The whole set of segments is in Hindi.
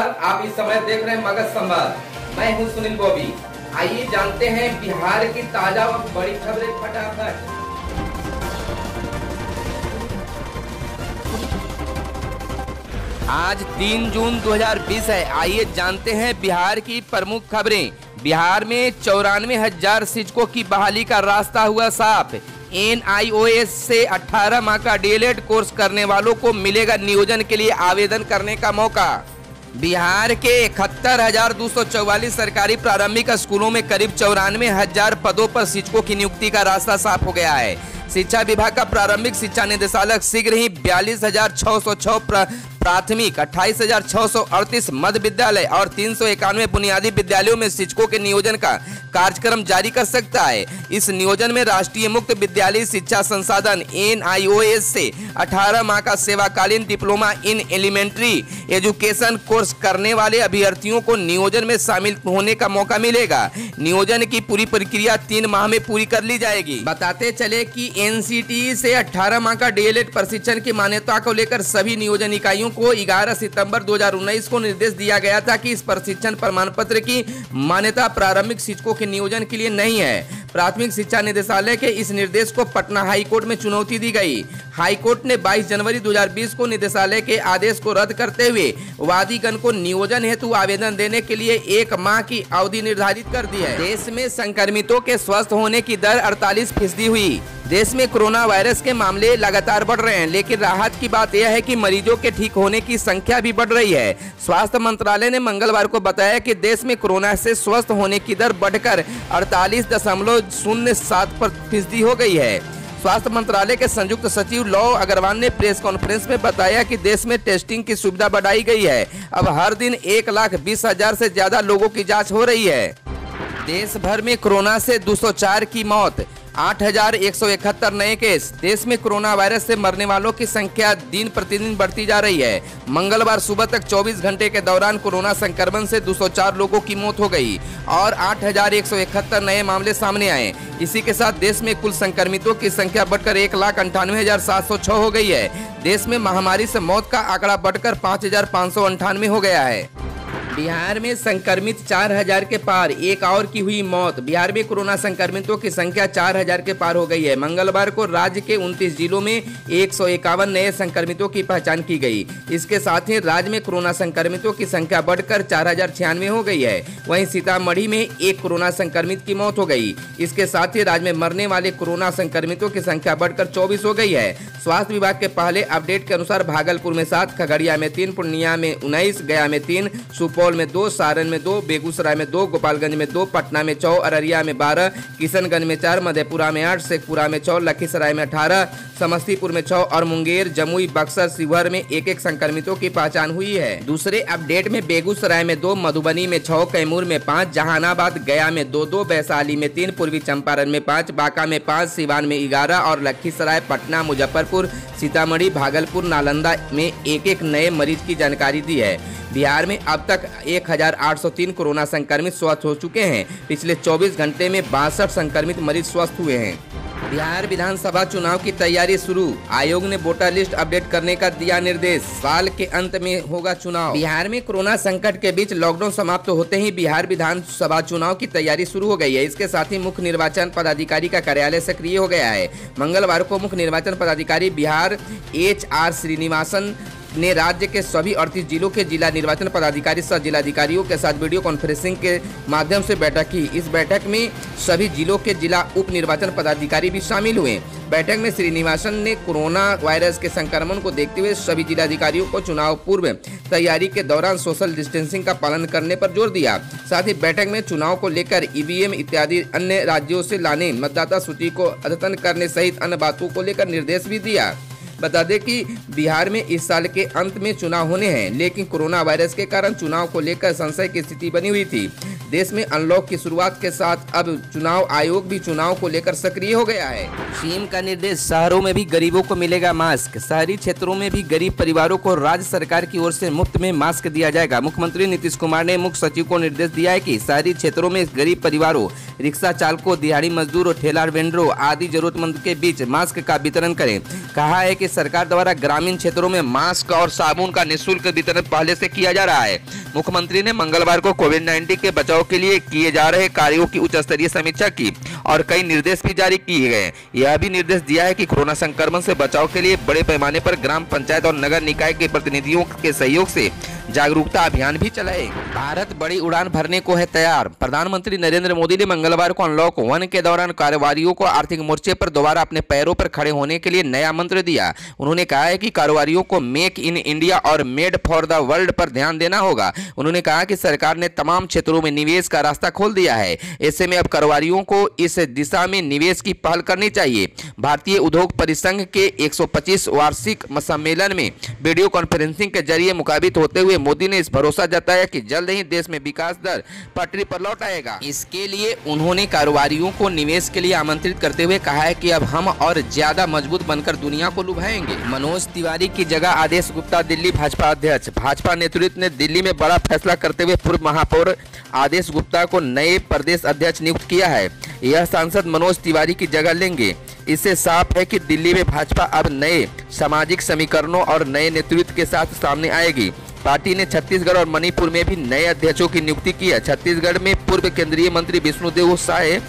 नमस्कार, आप इस समय देख रहे हैं मगध संवाद। मैं हूं सुनील बॉबी। आइए जानते हैं बिहार की ताजा व बड़ी खबरें फटाफट। आज 3 जून 2020 है। आइए जानते हैं बिहार की प्रमुख खबरें। बिहार में 94,000 शिक्षकों की बहाली का रास्ता हुआ साफ। NIOS से 18 माह का DLED कोर्स करने वालों को मिलेगा नियोजन के लिए आवेदन करने का मौका। बिहार के 71,244 सरकारी प्रारंभिक स्कूलों में करीब 94,000 पदों पर शिक्षकों की नियुक्ति का रास्ता साफ हो गया है। शिक्षा विभाग का प्रारंभिक शिक्षा निदेशालय शीघ्र ही 42,606 प्राथमिक, 28,638 मध्य विद्यालय और 391 बुनियादी विद्यालयों में शिक्षकों के नियोजन का कार्यक्रम जारी कर सकता है। इस नियोजन में राष्ट्रीय मुक्त विद्यालय शिक्षा संसाधन NIOS से 18 माह का सेवाकालीन diploma in elementary education course करने वाले अभ्यर्थियों को नियोजन में शामिल होने का मौका मिलेगा। नियोजन की पूरी प्रक्रिया 3 माह में पूरी कर ली जाएगी। बताते चले कि NCTE से 18 माह का DLED प्रशिक्षण की मान्यता को लेकर सभी नियोजन इकाइयों को 11 सितंबर 2019 को निर्देश दिया गया था कि इस प्रशिक्षण प्रमाण पत्र की मान्यता प्रारंभिक शिक्षकों के नियोजन के लिए नहीं है। प्राथमिक शिक्षा निदेशालय के इस निर्देश को पटना हाई कोर्ट में चुनौती दी गई। हाई कोर्ट ने 22 जनवरी 2020 को निदेशालय के आदेश को रद्द करते हुए वादीगण को नियोजन हेतु आवेदन देने के लिए 1 माह की अवधि निर्धारित कर दी है। देश में संक्रमितों के स्वस्थ होने की दर 48% हुई। देश में कोरोना वायरस के मामले लगातार बढ़ रहे हैं, लेकिन राहत की बात यह है कि मरीजों के ठीक होने की संख्या भी बढ़ रही है। स्वास्थ्य मंत्रालय ने मंगलवार को बताया कि देश में कोरोना से स्वस्थ होने की दर बढ़कर 48.07% हो गई है। स्वास्थ्य मंत्रालय के संयुक्त सचिव लव अग्रवाल ने प्रेस कॉन्फ्रेंस में बताया कि देश में टेस्टिंग की सुविधा बढ़ाई गई है। अब हर दिन 1,20,000 से ज्यादा लोगों की जांच हो रही है। देश भर में कोरोना से 204 की मौत, 8,171 नए केस। देश में कोरोना वायरस से मरने वालों की संख्या दिन प्रतिदिन बढ़ती जा रही है। मंगलवार सुबह तक 24 घंटे के दौरान कोरोना संक्रमण से 204 लोगों की मौत हो गई और 8,171 नए मामले सामने आए। इसी के साथ देश में कुल संक्रमितों की संख्या बढ़कर 1,98,706 हो गई है। देश में महामारी से मौत का आंकड़ा बढ़कर 5,598 हो गया है। बिहार में संक्रमित 4,000 के पार, एक और की हुई मौत। बिहार में कोरोना संक्रमितों की संख्या 4,000 के पार हो गई है। मंगलवार को राज्य के 29 जिलों में 151 नए संक्रमितों की पहचान की गई। इसके साथ ही राज्य में कोरोना संक्रमितों की संख्या बढ़कर 4,096 हो गई है। वहीं सीतामढ़ी में एक कोरोना संक्रमित की मौत हो गई। इसके साथ ही राज्य में मरने वाले कोरोना संक्रमितों की संख्या बढ़कर 24 हो गई है। स्वास्थ्य विभाग के पहले अपडेट के अनुसार भागलपुर में 7, खगड़िया में 3, पूर्णिया में 19, गया में 3, सुपौल में 2, सारण में 2, बेगूसराय में 2, गोपालगंज में 2, पटना में 4, अररिया में 12, किशनगंज में 4, मधेपुरा में 8, शेखपुरा में 4, लखीसराय में 18, समस्तीपुर में 6 और मुंगेर, जमुई, बक्सर, शिवहर में 1-1 संक्रमितों की पहचान हुई है। दूसरे अपडेट में बेगूसराय में 2, मधुबनी में 6, कैमूर में 5, जहानाबाद, गया में 2-2, वैशाली में 3, पूर्वी चंपारण में 5, बांका में 5, सिवान में 11 और लखीसराय, पटना, मुजफ्फरपुर, सीतामढ़ी, भागलपुर, नालंदा में 1-1 नए मरीज की जानकारी दी है। बिहार में अब तक 1,803 कोरोना संक्रमित स्वस्थ हो चुके हैं। पिछले 24 घंटे में 62 संक्रमित मरीज स्वस्थ हुए हैं। बिहार विधानसभा चुनाव की तैयारी शुरू। आयोग ने वोटर लिस्ट अपडेट करने का दिया निर्देश। साल के अंत में होगा चुनाव। बिहार में कोरोना संकट के बीच लॉकडाउन समाप्त होते ही बिहार विधानसभा चुनाव की तैयारी शुरू हो गई है। इसके साथ ही मुख्य निर्वाचन पदाधिकारी का कार्यालय सक्रिय हो गया है। मंगलवार को मुख्य निर्वाचन पदाधिकारी बिहार HR श्रीनिवासन ने राज्य के सभी 38 जिलों के जिला निर्वाचन पदाधिकारी सह जिलाधिकारियों के साथ वीडियो कॉन्फ्रेंसिंग के माध्यम से बैठक की। इस बैठक में सभी जिलों के जिला उप निर्वाचन पदाधिकारी भी शामिल हुए। बैठक में श्रीनिवासन ने कोरोना वायरस के संक्रमण को देखते हुए सभी जिलाधिकारियों को चुनाव पूर्व तैयारी के दौरान सोशल डिस्टेंसिंग का पालन करने पर जोर दिया। साथ ही बैठक में चुनाव को लेकर EVM इत्यादि अन्य राज्यों से लाने, मतदाता सूची को अद्यतन करने सहित अन्य बातों को लेकर निर्देश भी दिया। बता दें कि बिहार में इस साल के अंत में चुनाव होने हैं, लेकिन कोरोना वायरस के कारण चुनाव को लेकर संशय की स्थिति बनी हुई थी। देश में अनलॉक की शुरुआत के साथ अब चुनाव आयोग भी चुनाव को लेकर सक्रिय हो गया है। सीएम का निर्देश, शहरों में भी गरीबों को मिलेगा मास्क। शहरी क्षेत्रों में भी गरीब परिवारों को राज्य सरकार की ओर से मुफ्त में मास्क दिया जाएगा। मुख्यमंत्री नीतीश कुमार ने मुख्य सचिव को निर्देश दिया है कि शहरी क्षेत्रों में गरीब परिवारों, रिक्शा चालकों, दिहाड़ी मजदूरों, ठेला वेंडरों आदि जरूरतमंद के बीच मास्क का वितरण करें। कहा है कि कि सरकार द्वारा ग्रामीण क्षेत्रों में मास्क और साबुन का निःशुल्क वितरण पहले से किया जा रहा है। मुख्यमंत्री ने मंगलवार को कोविड-19 के बचाव के लिए किए जा रहे कार्यों की उच्च स्तरीय समीक्षा की और कई निर्देश भी जारी किए गए। यह भी निर्देश दिया है कि कोरोना संक्रमण से बचाव के लिए बड़े पैमाने पर ग्राम पंचायत और नगर निकाय के प्रतिनिधियों के सहयोग से जागरूकता अभियान भी चलाए। भारत बड़ी उड़ान भरने को है तैयार। प्रधानमंत्री नरेंद्र मोदी ने मंगलवार को अनलॉक 1 के दौरान कारोबारियों को आर्थिक मोर्चे पर दोबारा अपने पैरों पर खड़े होने के लिए नया मंत्र दिया। उन्होंने कहा है कि कारोबारियों को मेक इन इंडिया और मेड फॉर द वर्ल्ड पर ध्यान देना होगा। उन्होंने कहा कि सरकार ने तमाम क्षेत्रों में निवेश का रास्ता खोल दिया है। ऐसे में अब कारोबारियों को इस दिशा में निवेश की पहल करनी चाहिए। भारतीय उद्योग परिसंघ के 125 वार्षिक सम्मेलन में वीडियो कॉन्फ्रेंसिंग के जरिए मुखातिब होते हुए मोदी ने इस भरोसा जताया कि जल्द ही देश में विकास दर पटरी पर लौट आएगा। इसके लिए उन्होंने कारोबारियों को निवेश के लिए आमंत्रित करते हुए कहा है कि अब हम और ज्यादा मजबूत बनकर दुनिया को लुभाएंगे। मनोज तिवारी की जगह आदेश गुप्ता दिल्ली भाजपा अध्यक्ष। भाजपा नेतृत्व ने दिल्ली में बड़ा फैसला करते हुए पूर्व महापौर आदेश गुप्ता को नए प्रदेश अध्यक्ष नियुक्त किया है। यह सांसद मनोज तिवारी की जगह लेंगे। इससे साफ है कि दिल्ली में भाजपा अब नए सामाजिक समीकरणों और नए नेतृत्व के साथ सामने आएगी। पार्टी ने छत्तीसगढ़ और मणिपुर में भी नए अध्यक्षों की नियुक्ति की है। छत्तीसगढ़ में पूर्व केंद्रीय मंत्री विष्णुदेव साय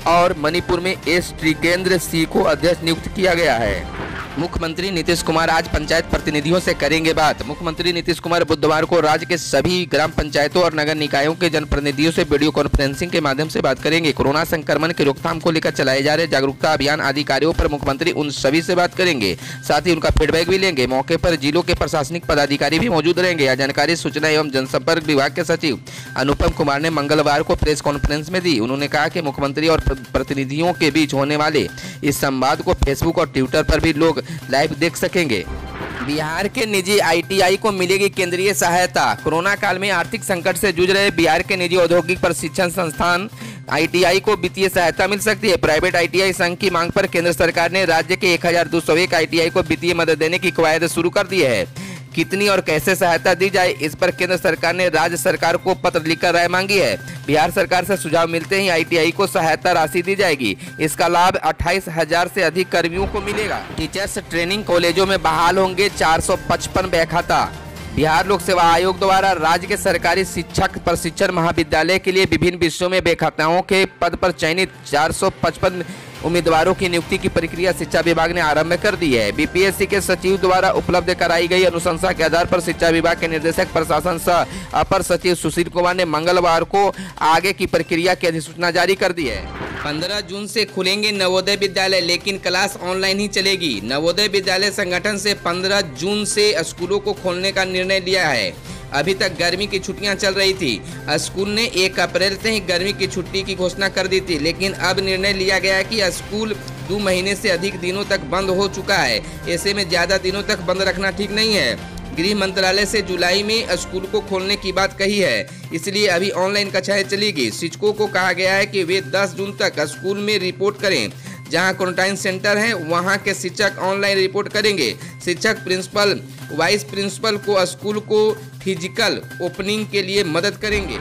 और मणिपुर में एस त्रिकेंद्र सिंह को अध्यक्ष नियुक्त किया गया है। मुख्यमंत्री नीतीश कुमार आज पंचायत प्रतिनिधियों से करेंगे बात। मुख्यमंत्री नीतीश कुमार बुधवार को राज्य के सभी ग्राम पंचायतों और नगर निकायों के जनप्रतिनिधियों से वीडियो कॉन्फ्रेंसिंग के माध्यम से बात करेंगे। कोरोना संक्रमण की रोकथाम को लेकर चलाए जा रहे जागरूकता अभियान आदि कार्यों पर मुख्यमंत्री उन सभी से बात करेंगे। साथ ही उनका फीडबैक भी लेंगे। मौके पर जिलों के प्रशासनिक पदाधिकारी भी मौजूद रहेंगे। यह जानकारी सूचना एवं जनसंपर्क विभाग के सचिव अनुपम कुमार ने मंगलवार को प्रेस कॉन्फ्रेंस में दी। उन्होंने कहा कि मुख्यमंत्री और प्रतिनिधियों के बीच होने वाले इस संवाद को फेसबुक और ट्विटर पर भी लोग लाइव देख सकेंगे। बिहार के निजी आईटीआई को मिलेगी केंद्रीय सहायता। कोरोना काल में आर्थिक संकट से जूझ रहे बिहार के निजी औद्योगिक प्रशिक्षण संस्थान आईटीआई को वित्तीय सहायता मिल सकती है। प्राइवेट आईटीआई संघ की मांग पर केंद्र सरकार ने राज्य के 1201 आईटीआई को वित्तीय मदद देने की कवायद शुरू कर दी है। कितनी और कैसे सहायता दी जाए, इस पर केंद्र सरकार ने राज्य सरकार को पत्र लिखकर राय मांगी है। बिहार सरकार से सुझाव मिलते ही आईटीआई को सहायता राशि दी जाएगी। इसका लाभ 28,000 से अधिक कर्मियों को मिलेगा। टीचर्स ट्रेनिंग कॉलेजों में बहाल होंगे 455 बैखाता। बिहार लोक सेवा आयोग द्वारा राज्य के सरकारी शिक्षक प्रशिक्षण महाविद्यालय के लिए विभिन्न विषयों में बैखाताओं के पद पर चयनित 455 उम्मीदवारों की नियुक्ति की प्रक्रिया शिक्षा विभाग ने आरंभ कर दी है। बीपीएससी के सचिव द्वारा उपलब्ध कराई गई अनुशंसा के आधार पर शिक्षा विभाग के निर्देशक प्रशासन सह अपर सचिव सुशील कुमार ने मंगलवार को आगे की प्रक्रिया की अधिसूचना जारी कर दी है। 15 जून से खुलेंगे नवोदय विद्यालय, लेकिन क्लास ऑनलाइन ही चलेगी। नवोदय विद्यालय संगठन से 15 जून से स्कूलों को खोलने का निर्णय लिया है। अभी तक गर्मी की छुट्टियां चल रही थी। स्कूल ने 1 अप्रैल से ही गर्मी की छुट्टी की घोषणा कर दी थी, लेकिन अब निर्णय लिया गया है कि स्कूल 2 महीने से अधिक दिनों तक बंद हो चुका है। ऐसे में ज़्यादा दिनों तक बंद रखना ठीक नहीं है। गृह मंत्रालय से जुलाई में स्कूल को खोलने की बात कही है, इसलिए अभी ऑनलाइन कक्षाएं चलेगी। शिक्षकों को कहा गया है कि वे 10 जून तक स्कूल में रिपोर्ट करें। जहां क्वारंटाइन सेंटर है वहां के शिक्षक ऑनलाइन रिपोर्ट करेंगे। शिक्षक प्रिंसिपल वाइस प्रिंसिपल को स्कूल को फिजिकल ओपनिंग के लिए मदद करेंगे।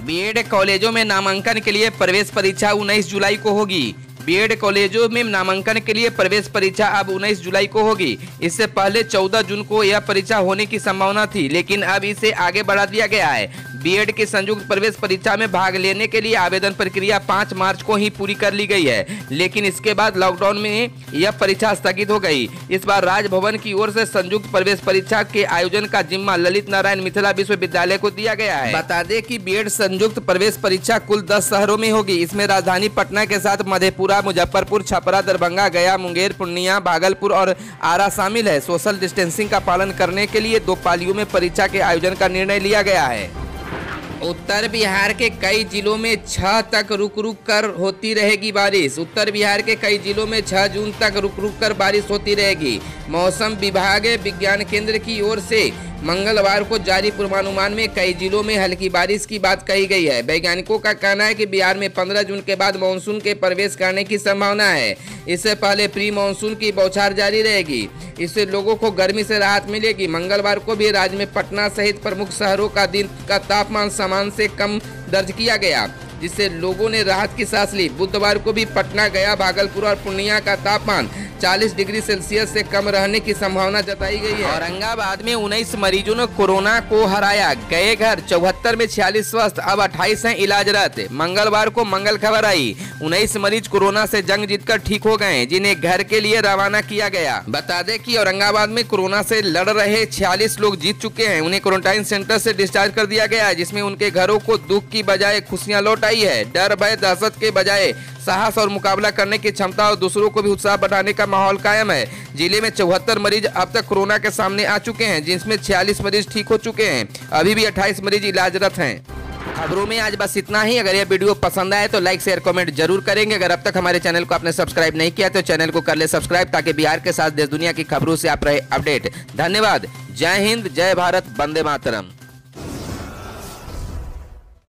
बीएड कॉलेजों में नामांकन के लिए प्रवेश परीक्षा 19 जुलाई को होगी। बीएड कॉलेजों में नामांकन के लिए प्रवेश परीक्षा अब 19 जुलाई को होगी। इससे पहले 14 जून को यह परीक्षा होने की संभावना थी, लेकिन अब इसे आगे बढ़ा दिया गया है। बीएड की संयुक्त प्रवेश परीक्षा में भाग लेने के लिए आवेदन प्रक्रिया 5 मार्च को ही पूरी कर ली गई है, लेकिन इसके बाद लॉकडाउन में यह परीक्षा स्थगित हो गई। इस बार राजभवन की ओर से संयुक्त प्रवेश परीक्षा के आयोजन का जिम्मा ललित नारायण मिथिला विश्वविद्यालय को दिया गया है। बता दें कि बीएड संयुक्त प्रवेश परीक्षा कुल 10 शहरों में होगी। इसमें राजधानी पटना के साथ मधेपुरा, मुजफ्फरपुर, छपरा, दरभंगा, गया, मुंगेर, पूर्णिया, भागलपुर और आरा शामिल है। सोशल डिस्टेंसिंग का पालन करने के लिए 2 पालियों में परीक्षा के आयोजन का निर्णय लिया गया है। उत्तर बिहार के कई जिलों में 6 तक रुक रुक कर होती रहेगी बारिश। उत्तर बिहार के कई जिलों में 6 जून तक रुक रुक कर बारिश होती रहेगी। मौसम विभाग विज्ञान केंद्र की ओर से मंगलवार को जारी पूर्वानुमान में कई जिलों में हल्की बारिश की बात कही गई है। वैज्ञानिकों का कहना है कि बिहार में 15 जून के बाद मानसून के प्रवेश करने की संभावना है। इससे पहले प्री मानसून की बौछार जारी रहेगी। इससे लोगों को गर्मी से राहत मिलेगी। मंगलवार को भी राज्य में पटना सहित प्रमुख शहरों का दिन का तापमान सामान्य से कम दर्ज किया गया। जिससे लोगों ने राहत की सांस ली। बुधवार को भी पटना, गया, भागलपुर और पूर्णिया का तापमान 40 डिग्री सेल्सियस से कम रहने की संभावना जताई गई है। औरंगाबाद में 19 मरीजों ने कोरोना को हराया, गए घर। 74 में 46 स्वस्थ, अब 28 हैं इलाजरत। मंगलवार को मंगल खबर आई, 19 मरीज कोरोना से जंग जीतकर ठीक हो गए, जिन्हें घर के लिए रवाना किया गया। बता दें कि औरंगाबाद में कोरोना से लड़ रहे 46 लोग जीत चुके हैं। उन्हें क्वारंटाइन सेंटर से डिस्चार्ज कर दिया गया है, जिसमें उनके घरों को दुख की बजाय खुशियां लौट आई है। डर, भय, दहशत के बजाय साहस और मुकाबला करने की क्षमता और दूसरों को भी उत्साह बढ़ाने का माहौल कायम है। जिले में 74 मरीज अब तक कोरोना के सामने आ चुके हैं, जिसमें 46 मरीज ठीक हो चुके हैं। अभी भी 28 मरीज इलाजरत हैं। खबरों में आज बस इतना ही। अगर यह वीडियो पसंद आए तो लाइक, शेयर, कमेंट जरूर करेंगे। अगर अब तक हमारे चैनल को आपने सब्सक्राइब नहीं किया तो चैनल को कर ले सब्सक्राइब, ताकि बिहार के साथ देश दुनिया की खबरों से आप रहे अपडेट। धन्यवाद। जय हिंद, जय भारत, वंदे मातरम।